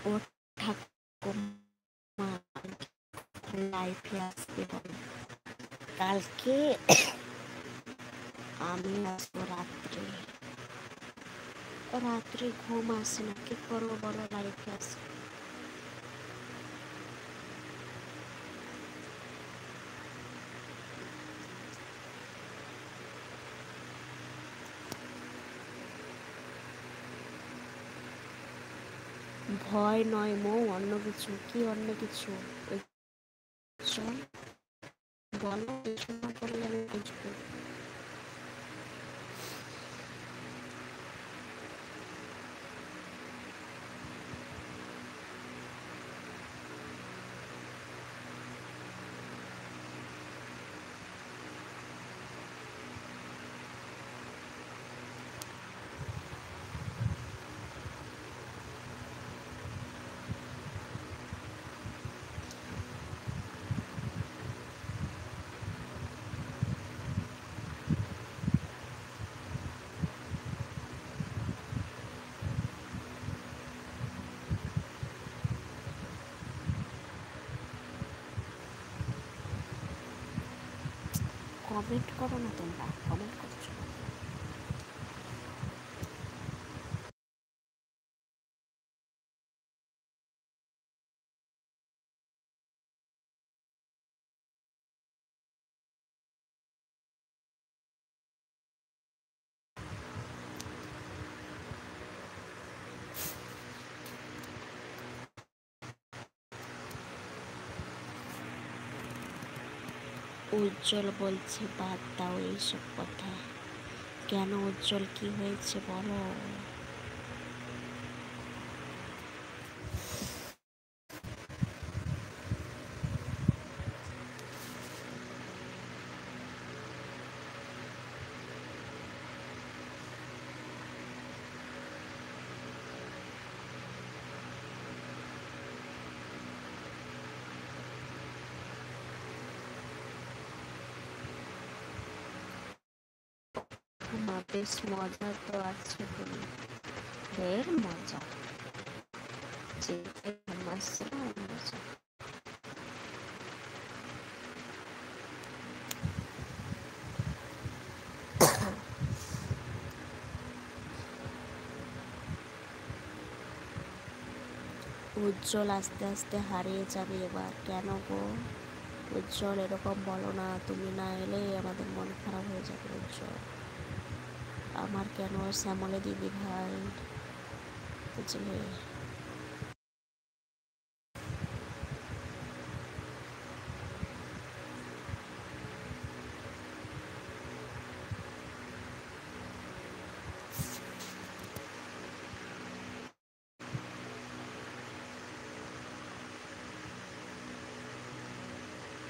ও ঠাকুমা লাইফে আসতে হবে কালকে। আমি আসবো রাত্রে, রাত্রে ঘুম আসে না, কি করবো বলো, লাইফে আসে। ভয় নয় মৌ, অন্য কিছু। কি অন্য কিছু? চল বলো, কিছু না করলে আমি বুঝবো। কমেন্ট করো না, তোমরা কমেন্ট করছো। উজ্জ্বল বলছে বাদ দাও এইসব কথা। কেন উজ্জ্বল, কি হয়েছে বলো? বেশ মজা তো আছে তুমি, ঢের মজা, যে মজা। উজ্জ্বল আস্তে আস্তে হারিয়ে যাবে এবার। কেন গো উজ্জ্বল, এরকম বলো না, তুমি না এলে আমাদের মন খারাপ হয়ে যাবে উজ্জ্বল। আমার কেন, শ্যামলে দিদি ভাই, বুঝলে?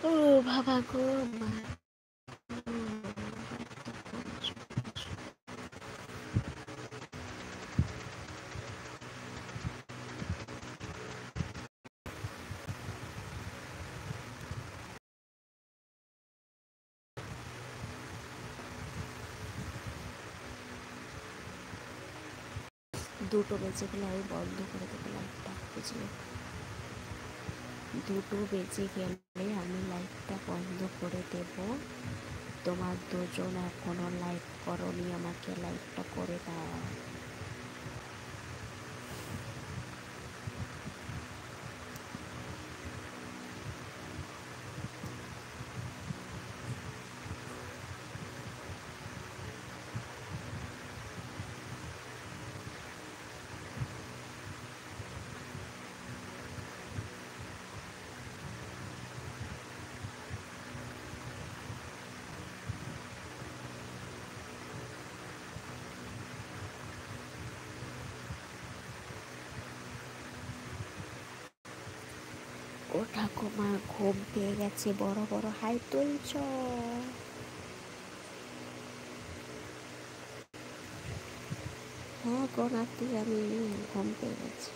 ও বাবা গো মা। দুটো বেজে গেলে আমি বন্ধ করে দেবো লাইটটা, বুঝলে? দুটো বেজে গেলে আমি লাইটটা বন্ধ করে দেব। তোমার দুজন এখনো লাইট করনি, আমাকে লাইটটা করে দাও। ও ঠাকুমা ঘুম পেয়ে গেছে, বড় বড় হাই তুলছ। হ্যাঁ গো নাতি, আমি ঘুম পেয়ে গেছি।